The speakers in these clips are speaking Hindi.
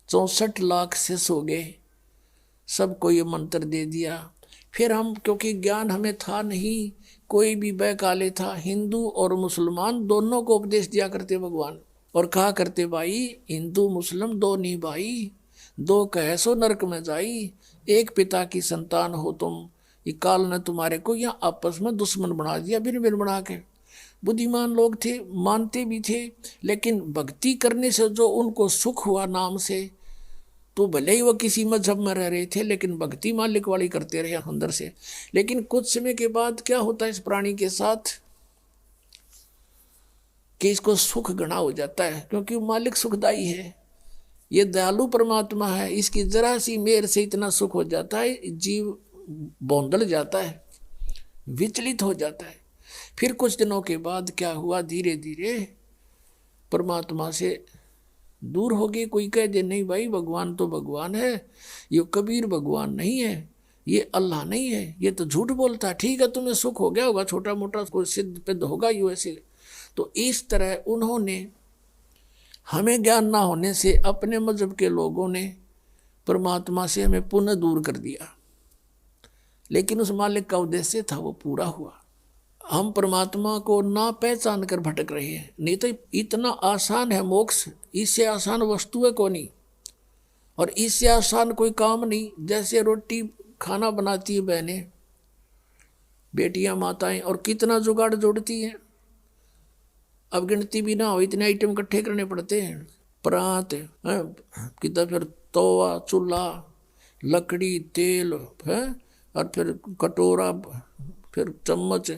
64 लाख शिष्य हो गए, सबको ये मंत्र दे दिया। फिर हम, क्योंकि ज्ञान हमें था नहीं, कोई भी बहकाले था, हिंदू और मुसलमान दोनों को उपदेश दिया करते भगवान, और कहा करते भाई हिंदू मुस्लिम दो नहीं भाई, दो कहे सो नरक में जाई, एक पिता की संतान हो तुम, ये काल ने तुम्हारे को यहाँ आपस में दुश्मन बना दिया, भिन्न भिन्न बना के। बुद्धिमान लोग थे, मानते भी थे, लेकिन भक्ति करने से जो उनको सुख हुआ नाम से, तो भले ही वो किसी मजहब में रह रहे थे, लेकिन भक्ति मालिक वाली करते रहे अंदर से। लेकिन कुछ समय के बाद क्या होता है इस प्राणी के साथ कि इसको सुख घना हो जाता है, क्योंकि वो मालिक सुखदाई है, ये दयालु परमात्मा है, इसकी जरा सी मेहर से इतना सुख हो जाता है, जीव बौंदल जाता है, विचलित हो जाता है। फिर कुछ दिनों के बाद क्या हुआ, धीरे धीरे परमात्मा से दूर हो गए। कोई कह दे नहीं भाई भगवान तो भगवान है, ये कबीर भगवान नहीं है, ये अल्लाह नहीं है, ये तो झूठ बोलता है। ठीक है तुम्हें सुख हो गया होगा, छोटा मोटा कोई सिद्ध पिद्ध होगा यू ऐसे। तो इस तरह उन्होंने, हमें ज्ञान ना होने से अपने मजहब के लोगों ने परमात्मा से हमें पुनः दूर कर दिया, लेकिन उस मालिक का उद्देश्य था वो पूरा हुआ। हम परमात्मा को ना पहचान कर भटक रहे हैं। नहीं तो इतना आसान है मोक्ष, इससे आसान वस्तु है कौन नहीं, और इससे आसान कोई काम नहीं। जैसे रोटी खाना बनाती है बहनें, बेटियां, माताएं, और कितना जुगाड़ जोड़ती हैं, अब गिनती भी ना हो, इतने आइटम इकट्ठे करने पड़ते हैं। परात कितना, फिर तवा, चूल्हा, लकड़ी, तेल है, और फिर कटोरा, फिर चम्मच,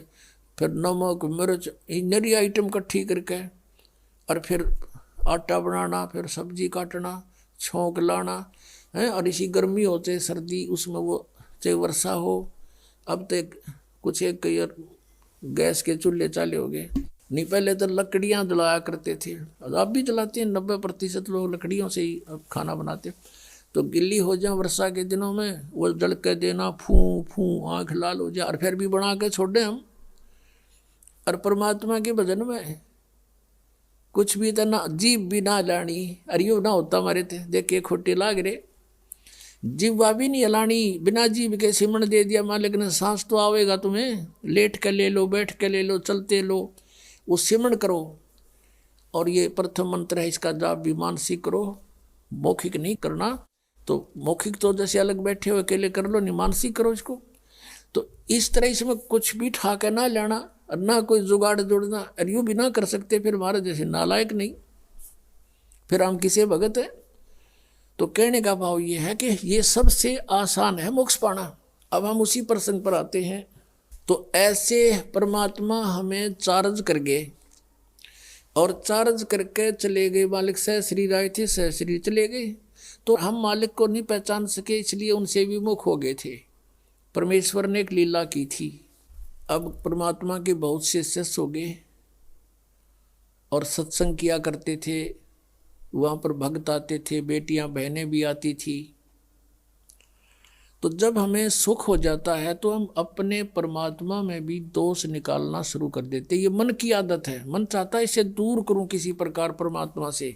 फिर नमक, मिर्च, नरी आइटम इकट्ठी करके, और फिर आटा बनाना, फिर सब्जी काटना, छोंक लाना है। और इसी गर्मी होते सर्दी, उसमें वो चाहे वर्षा हो। अब तो कुछ एक गैस के चूल्हे चाले हो गए, नहीं पहले तो लकड़ियाँ जलाया करते थे, अब भी जलाते हैं। 90% लोग लकड़ियों से ही अब खाना बनाते। तो गिल्ली हो जाए वर्षा के दिनों में, वो जल के देना, फूं फूं आँख लाल हो जाए, और फिर भी बना के छोड़ दें हम। और परमात्मा के भजन में कुछ भी तो ना, जीभ भी ना लानी, अरे यो ना होता हमारे थे, देखे खोटे लाग रहे, जीवा भी नहीं हलानी, बिना जीभ के सिमरण दे दिया मालिक ने। सांस तो आवेगा तुम्हें, लेट के ले लो, बैठ के ले लो, चलते लो, वो सिमरण करो। और ये प्रथम मंत्र है, इसका जाप भी मानसिक करो, मौखिक नहीं करना। तो मौखिक तो जैसे अलग बैठे हो अकेले कर लो, नहीं मानसिक करो इसको। तो इस तरह इसमें कुछ भी ठाके ना लेना, और ना कोई जुगाड़ जोड़ना, और यूँ भी ना कर सकते फिर हमारे जैसे नालायक नहीं, फिर हम किसे भगत है। तो कहने का भाव ये है कि ये सबसे आसान है मोक्ष पाना। अब हम उसी प्रसंग पर आते हैं। तो ऐसे परमात्मा हमें चार्ज कर गए, और चार्ज करके चले गए। मालिक सहश्री राय थे, सहश्री चले गए, तो हम मालिक को नहीं पहचान सके, इसलिए उनसे विमुख हो गए थे। परमेश्वर ने एक लीला की थी। अब परमात्मा के बहुत से शिष्य हो गए, और सत्संग किया करते थे, वहाँ पर भक्त आते थे, बेटियां बहनें भी आती थी। तो जब हमें सुख हो जाता है तो हम अपने परमात्मा में भी दोष निकालना शुरू कर देते। ये मन की आदत है, मन चाहता है इसे दूर करूं किसी प्रकार परमात्मा से।